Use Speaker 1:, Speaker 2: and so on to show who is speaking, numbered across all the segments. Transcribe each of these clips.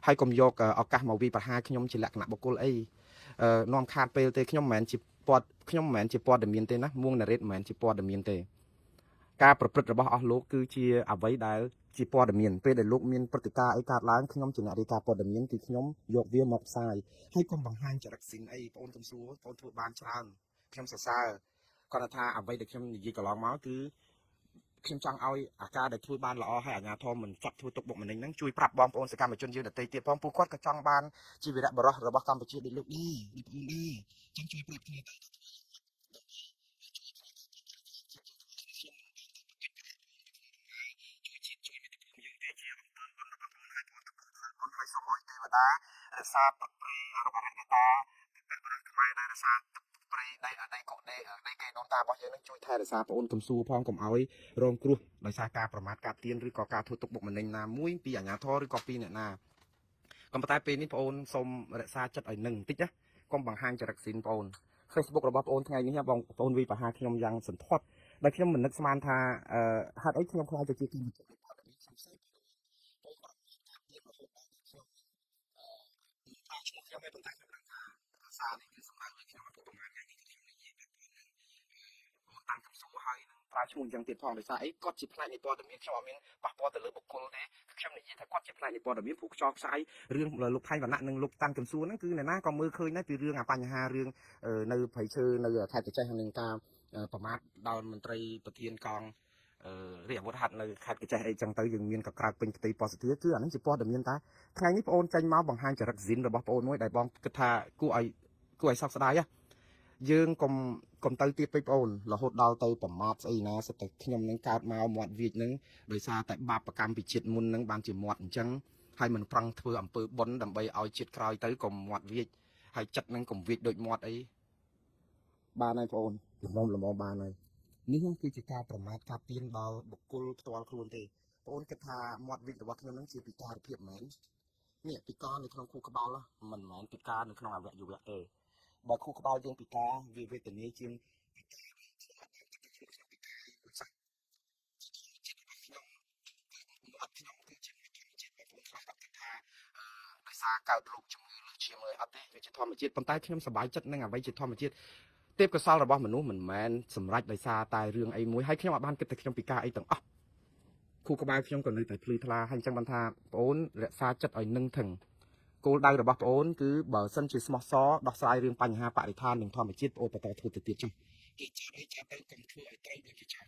Speaker 1: ហើយកុំយកឱកាសមកវិបហាខ្ញុំជាលក្ខណៈបុគ្គលអីនាំខាតពេលទេខ្ញុំមិនមែនជាព័ត៌មានទេណាមួងណារ៉េតមិនមែនជាព័ត៌មានទេការប្រព្រឹត្តរបស់អស់លោកគឺជាអ្វីដែលជាព័ត៌មានពេលដែលលោកមានព្រឹត្តិការណ៍អីកើតឡើងខ្ញុំជាអ្នករាយការណ៍ព័ត៌មានគឺខ្ញុំយកវាមកផ្សាយហើយកុំបង្ហាញចរិតស៊ីនអីបងអូនកុំសួរបងធ្វើបានច្រើនខ្ញុំសរសើរគាត់ថាអ្វីដែលខ្ញុំនិយាយកន្លងមកគឺខ្ញុំចង់ឲ្យអាការដែលធ្វើបានល្អហើយអាជ្ញាធរមិនចាត់ធ្វើទុកបុកម្នេញហ្នឹងជួយប្រាប់បងប្អូនសកម្មជនយើងដទៃទៀតផងពួកគាត់ក៏ចង់បានជាវីរបុរសរបស់កម្ពុជាដូចលោកនេះចង់ជួយប្រាប់គ្នាទៅហើយសូមឲ្យទេវតារក្សាទឹកព្រៃរបស់អ្នកតាខ្មែរដែលរក្សាទឹកព្រៃដីកោដីគេដូនតារបស់យើងនឹងជួយថែរក្សាបងអូនកំសួរផងកុំឲ្យរងគ្រោះដោយសារការប្រមាថការទៀនឬក៏ការធ្វើទុកបុកម្នេញណាមួយពីអាជ្ញាធរឬក៏ពីអ្នកណាក៏ប៉ុន្តែពេលនេះបងអូនសូមរក្សាចិត្តឲ្យនឹងបន្តិចណាកុំបង្ហាញចរិតស៊ីនបងអូន Facebook របស់បងអូនថ្ងៃនេះបងប្អូនវាយប្រហារខ្ញុំយ៉ាងសន្ធាប់ដែលខ្ញុំមិននឹកស្មានថាហេតុអីខ្ញុំខ្លាចទៅជាទីមួយខ្ញុំផ្សេងខ្ញុំមិនតែខ្ញុំនឹងថាសារនេះគឺសម្ដៅឲ្យខ្ញុំពុកប្រមាណថ្ងៃនេះខ្ញុំនិយាយតែតាំងកំសួរហើយនឹងប្រើឈ្មោះអញ្ចឹងទៀតផងដោយសារអីគាត់ជាផ្នែកនៃព័ត៌មានខ្ញុំអត់មានប៉ះពាល់ទៅលើបុគ្គលទេខ្ញុំនិយាយថាគាត់ជាផ្នែកនៃព័ត៌មានព្រោះខ្យល់ខ្សាយរឿងលោកថៃវណ្ណៈនិងលោកតាំងកំសួរហ្នឹងគឺអ្នកណាក៏មើលឃើញដែរពីរឿងអាបញ្ហារឿងនៅព្រៃឈើនៅខេត្តកញ្ចេះនឹងការប្រមាថដល់មន្ត្រីប្រធានកងរាជអាវុធហត្ថនៅខេត្តកញ្ចេះអីចឹងទៅយើងមានកក្រើកពេញផ្ទៃប៉ុស្តិ៍គឺអាហ្នឹងជាព័ត៌មានតាថ្ងៃនេះបងអូនចេញមកបង្ហាញចរិតស៊ីនរបស់បងអូនមួយដែលបងគិតថាគួរឲ្យសោកស្ដាយណាយើងកុំទៅទៀតពេកបងអូនរហូតដល់ទៅប្រមាថស្អីណាសិតតែខ្ញុំនឹងកើតមកមាត់វាចនឹងដោយសារតែបាបកម្មពីជាតិមុននឹងបានជាមាត់អញ្ចឹងហើយមិនប្រឹងធ្វើអំពើបុណ្យដើម្បីឲ្យជាតិក្រោយទៅកុំមាត់វាចហើយចិត្តនឹងកុំវាចដូចមាត់អីបានហើយបងអូនល្មមបានហើយនេះគឺជាការប្រមាថការទៀនដល់បុគ្គលផ្ទាល់ខ្លួនទេបងអូនគិតថាមាត់វិចរបស់ខ្ញុំនឹងជាពិការភាពមែននេះពិការនៅក្នុងខួរក្បាលមិនមែនពិការនៅក្នុងអវយវៈទេបើខួរក្បាលយើងពិការវាវេទនាជាងពិការខ្ញុំគឺជាធម្មជាតិបងប្អូនខ្លះគាត់គិតថាដោយសារកើតរោគជំងឺលើឈាមអត់ទេវាជាធម្មជាតិប៉ុន្តែខ្ញុំសប្បាយចិត្តនឹងអ្វីជាធម្មជាតិទេពកោសលរបស់មនុស្សមិនមែនសម្រេចដោយសារតែរឿងអីមួយហើយខ្ញុំអត់បានគិតថាខ្ញុំពិការអីទាំងអស់ខួរក្បាលខ្ញុំក៏នៅតែភ្លឺថ្លាហើយអញ្ចឹងបានថាបងអូនរក្សាចិត្តឲ្យនឹងថឹងគោលដៅរបស់បងអូនគឺបើសិនជាស្មោះសរដោះស្រាយរឿងបញ្ហាបរិស្ថាននិងធម្មជាតិបងអូនបន្តធ្វើទៅទៀតចឹងគេចាប់ទៅកុំធ្វើឲ្យត្រូវដូចជាចាប់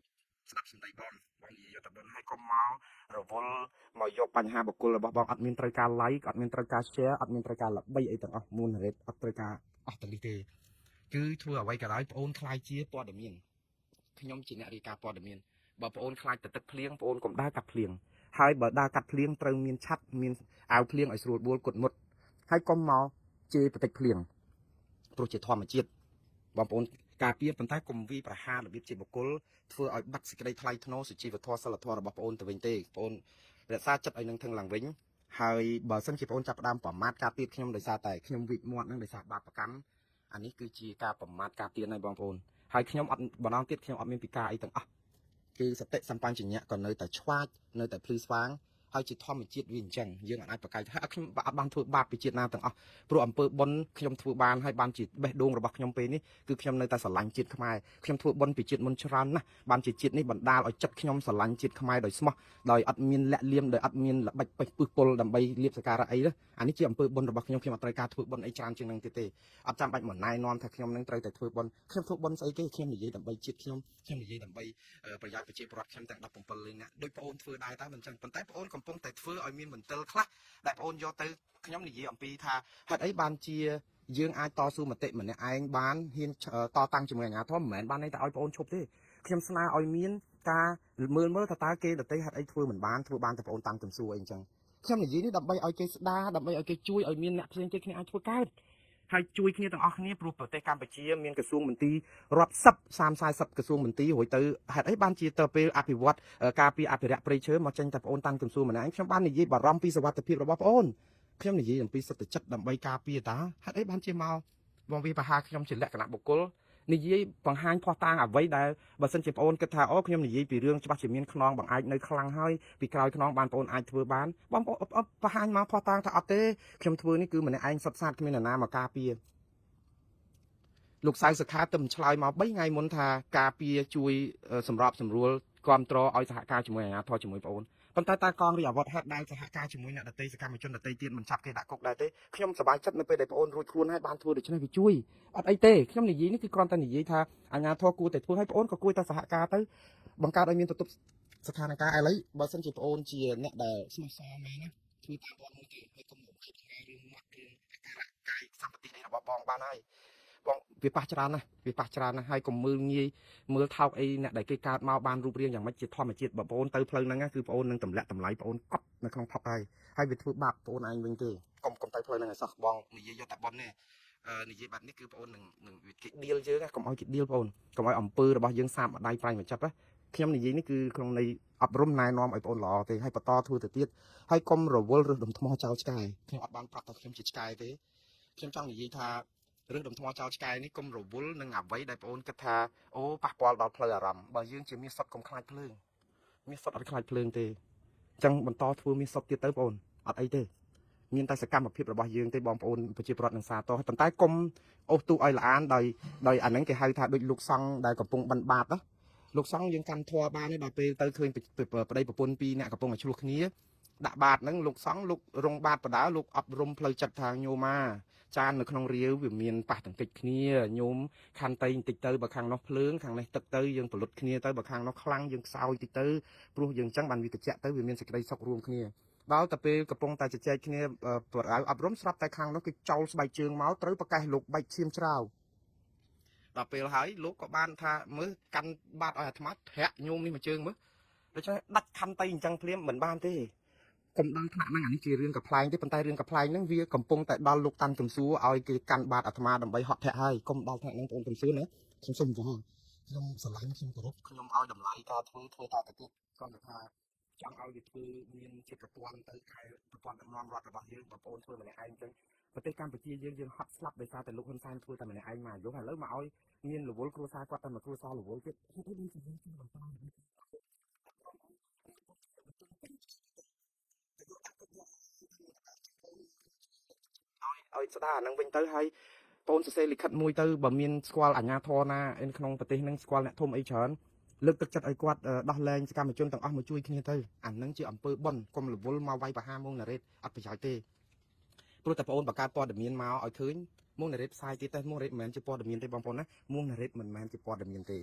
Speaker 1: ស្ដាប់សម្ដីបងនិយាយយកតែបនឲ្យកុំមករវល់មកយកបញ្ហាបុគ្គលរបស់បងអត់មានត្រូវការ like អត់មានត្រូវការ share អត់មានត្រូវការល្បីអីទាំងអស់ moderate អត់ត្រូវការអស់ទាំងនេះទេគឺធ្វើអ្វីក៏ដោយបងអូនខ្លាយជាព័ត៌មានខ្ញុំជាអ្នករាយការណ៍ព័ត៌មានបើបងអូនខ្លាចទៅទឹកភ្លៀងបងអូនកុំដើរកាត់ភ្លៀងហើយបើដើរកាត់ភ្លៀងត្រូវមានឆ័ត្រមានអាវភ្លៀងឲ្យស្រួលបួលគុតមុតហើយកុំមកជេរបន្តិចភ្លៀងព្រោះជាធម្មជាតិបងប្អូនការពារប៉ុន្តែកុំវាប្រហាររបៀបជាបុគ្គលធ្វើឲ្យបាត់សេចក្តីថ្លៃថ្នូរសុជីវធម៌សិលធម៌របស់បងអូនទៅវិញទេបងអូនរក្សាចិត្តឲ្យនឹងថឹងឡើងវិញហើយបើសិនជាបងអូនចាប់ផ្ដើមប្រមាថការពារខ្ញុំដោយសារតែខ្ញុំវិកមាត់នឹងដោយសារបាបកម្មអានេះគឺជាការប្រមាថការពារហើយបងប្អូនហើយខ្ញុំអត់បណ្ដងទៀតខ្ញុំអត់មានពិការអីទាំងអស់គឺសតិសម្បញ្ញៈក៏នៅតែឆ្វាចនៅតែភ្លឺស្វាងហើយជាធម្មជាតិវាអញ្ចឹងយើងអាចប្រកែកថាខ្ញុំអត់បានធ្វើបាបពីជាតិណាទាំងអស់ព្រោះអំពើបុណ្យខ្ញុំធ្វើបានហើយបានជាបេះដូងរបស់ខ្ញុំពេលនេះគឺខ្ញុំនៅតែស្រឡាញ់ជាតិខ្មែរខ្ញុំធ្វើបុណ្យពីជាតិមុនច្រើនណាស់បានជាជាតិនេះបណ្ដាលឲ្យចិត្តខ្ញុំស្រឡាញ់ជាតិខ្មែរដោយស្មោះដោយអត់មានលាក់លៀមដោយអត់មានល្បិចពេះពឹសពុលដើម្បីលៀបសការៈអីទេអានេះជាអំពើបុណ្យរបស់ខ្ញុំអត់ត្រូវការធ្វើបុណ្យអីច្រើនជាងនឹងទៀតទេអត់ចាំបាច់មកណែនាំថាខ្ញុំនឹងត្រូវតែធ្វើបុណ្យខ្ញុំធ្វើបុណ្យស្អីគេខ្ញុំនិយាយដើម្បីជាតិខ្ញុំនិយាយដើម្បីប្រយោជន៍ប្រជាពលរដ្ឋខ្ញុំទាំង17លាននាក់ដូចបងអូនធ្វើដែរតើមិនចឹងប៉ុន្តែបងអូនកំពុងតែធ្វើឲ្យមានមន្ទិលខ្លះដែលបងអូនយកទៅខ្ញុំនិយាយអំពីថាហេតុអីបានជាយើងអាចតស៊ូមតិម្នាក់ឯងបានហ៊ានតតាំងជាមួយអាជ្ញាធរមិនមែនបានន័យថាឲ្យបងអូនឈប់ទេខ្ញុំស្នើឲ្យមានការមើលថាតើគេដទៃហេតុអីធ្វើមិនបានធ្វើបានតែបងអូនតាមកំសួរអីចឹងខ្ញុំនិយាយនេះដើម្បីឲ្យគេស្ដារដើម្បីឲ្យគេជួយឲ្យមានអ្នកផ្សេងទៀតគ្នាអាចធ្វើកើតហើយជួយគ្នាទាំងអស់គ្នាព្រោះប្រទេសកម្ពុជាមានក្រសួងមន្ទីររាប់សិប30 40ក្រសួងមន្ទីររួចទៅហេតុអីបានជាទៅពេលអភិវឌ្ឍការពីអភិរក្សព្រៃឈើមកចេញតែបងអូនតាំងក្រសួងម្នាក់ឯងខ្ញុំបាននិយាយបារម្ភពីសុវត្ថិភាពរបស់បងអូនខ្ញុំនិយាយអំពីសិទ្ធិចិត្តដើម្បីការពារតាហេតុអីបានជាមកបងវាប្រហារខ្ញុំជាលក្ខណៈបុគ្គល និយាយបង្ហាញផុសតាងអ្វីដែលបើសិនជាបងអូនគិតថាអូខ្ញុំនិយាយពីរឿងច្បាស់ជាមានខ្នងបង្អាចនៅខ្លាំងហើយពីក្រោយខ្នងបានបងអូនអាចធ្វើបានបងប្អូនបង្ហាញមកផុសតាងថាអត់ទេខ្ញុំធ្វើនេះគឺម្នាក់ឯងសុទ្ធសាធគ្មាននរណាមកការពារលោកសៅសុខាទៅមិនឆ្លើយមក3ថ្ងៃមុនថាការពារជួយសម្របសម្រួលគ្រប់គ្រងឲ្យសហការជាមួយអាជ្ញាធរជាមួយបងអូនប៉ុន្តែតើកងរាជអាវុធហេតុដែលសហការជាមួយអ្នកដទៃសកម្មជនដទៃទៀតមិនចាប់គេដាក់គុកដែរទេខ្ញុំសប្បាយចិត្តនៅពេលដែលបងអូនរួចខ្លួនហើយបានធ្វើដូច្នេះវាជួយអត់អីទេខ្ញុំនិយាយនេះគឺគ្រាន់តែនិយាយថាអាជ្ញាធរគួរតែធ្វើឲ្យបងអូនក៏គួរតែសហការទៅបង្កើតឲ្យមានទប់ស្ថានភាពឥឡូវបើសិនជាបងអូនជាអ្នកដែលស្មោះសរមែនណាធ្វើតាមបងមួយទេហើយកុំមកគិតថារឿងមាត់រឿងអាការៈកាយសម្បត្តិនេះរបស់បងបានហើយបងវាប៉ះច្រើនណាស់វាប៉ះច្រើនណាស់ហើយកុំមើលងាយមើលថោកអីអ្នកដែលគេកើតមកបានរូបរាងយ៉ាងម៉េចជាធម្មជាតិបងប្អូនទៅផ្លូវហ្នឹងគឺបងប្អូននឹងទម្លាក់តម្លៃបងប្អូនកត់នៅក្នុងផុកហើយវាធ្វើបាបបងប្អូនឯងវិញទេកុំទៅផ្លូវហ្នឹងឲ្យសោះបងនិយាយយកតែប៉ុននេះនិយាយបាត់នេះគឺបងប្អូននឹងគេឌីលយើងកុំឲ្យគេឌីលបងប្អូនកុំឲ្យអំពើរបស់យើងសាបដៃប្រៃមកចាប់ណាខ្ញុំនិយាយនេះគឺក្នុងន័យអប់រំណែនាំឲ្យបងប្អូនល្អទេហើយបន្តធ្វើទៅទៀតហើយកុំរវល់រើសដុំថ្មចោលឆ្កែខ្ញុំអត់បានប្រាប់ថាខ្ញុំជាឆ្កែទេខ្ញុំចង់និយាយថារឿងដុំថ្មចោលឆ្កែនេះកុំរវល់នឹងអ្វីដែលបងប្អូនគិតថាអូប៉ះពាល់ដល់ផ្លូវអារម្មណ៍បើយើងជាមានសុទ្ធកុំខ្លាចភ្លើងមានសុទ្ធអត់ខ្លាចភ្លើងទេអញ្ចឹងបន្តធ្វើមានសុទ្ធទៀតទៅបងប្អូនអត់អីទេមានតែសកម្មភាពរបស់យើងទេបងប្អូនប្រជាពលរដ្ឋនឹងសារតប៉ុន្តែកុំអូសទូឲ្យល្អានដោយអាហ្នឹងគេហៅថាដូចលោកសង្ឃដែលកំពុងបិណ្ឌបាតណាលោកសង្ឃយើងកាន់ធွာបានទេដល់ពេលទៅឃើញប្តីប្រពន្ធពីរអ្នកកំពុងតែឆ្លោះគ្នាដាក់បាតហ្នឹងលោកសង្ឃលោករងបាតបដាលោកអប់រំផ្លូវចិត្តថាញោមម៉ាចាននៅក្នុងរាវវាមានប៉ះទង្គិចគ្នាញោមខាន់តៃបន្តិចទៅបើខាងនោះភ្លើងខាងនេះទឹកទៅយើងផលិតគ្នាទៅបើខាងនោះខ្លាំងយើងខ្សោយតិចទៅព្រោះយើងអញ្ចឹងបានវាត្រជាក់ទៅវាមានសេចក្តីសុខរួមគ្នាដល់តែពេលកំពុងតែជជែកគ្នាប្រដៅអប់រំស្រាប់តែខាងនោះគេចោលស្បែកជើងមកត្រូវប្រកាសលោកបែកឈាមច្រាវដល់ពេលហើយលោកក៏បានថាមើលកាន់បាតឲ្យអាត្មាធាក់ញោមនេះមួយជើងមើលដូច្នេះដាច់ខណ្ឌតៃអញ្ចឹងភ្លាមមិនបានទេកុំដល់ថ្នាក់ហ្នឹងអានេះជារឿងកំ pl ែងទេប៉ុន្តែរឿងកំ pl ែងហ្នឹងវាកំពុងតែដល់លោកតាន់កំសួរឲ្យគេកាន់បាតអាត្មាដើម្បីហត់ធាក់ហើយកុំដល់ថ្នាក់ហ្នឹងបងកំសួរណាខ្ញុំសុំវល់ខ្ញុំស្រឡាញ់ខ្ញុំគោរពខ្ញុំឲ្យតម្លៃការធ្វើតទៅទៀតគាត់ថាចង់ឲ្យវាធ្វើមានជាប្រព័ន្ធទៅខែប្រព័ន្ធដឹកនាំរដ្ឋរបស់យើងបងប្អូនធ្វើម្នាក់ឯងអញ្ចឹងប្រទេសកម្ពុជាយើងហត់ស្លាប់ដោយសារតែលោកហ៊ុនសែនធ្វើតែម្នាក់ឯងមកយូរឥឡូវមកឲ្យមានរវល់គ្រួសារគាត់តែមកគ្រួសាររវល់ទៀតទៅមានជីវិតជាបន្តឲ្យស្ដារអានឹងវិញទៅហើយបងសរសេរលិខិតមួយទៅបើមានស្គាល់អាជ្ញាធរណាក្នុងប្រទេសនឹងស្គាល់អ្នកធំអីច្រើនលើកទឹកចិត្តឲ្យគាត់ដោះលែងសកម្មជនទាំងអស់មកជួយគ្នាទៅអានឹងជាអំពើបុណ្យកុំរវល់មកវាយប្រហារមុងណារ៉េតអត់ប្រយោជន៍ទេព្រោះតែបងអូនបង្កើតព័ត៌មានមកឲ្យឃើញមុងណារ៉េតផ្សាយទៀតតែមុងណារ៉េតមិនមែនជាព័ត៌មានទេបងប្អូនណាមុងណារ៉េតមិនមែនជាព័ត៌មានទេ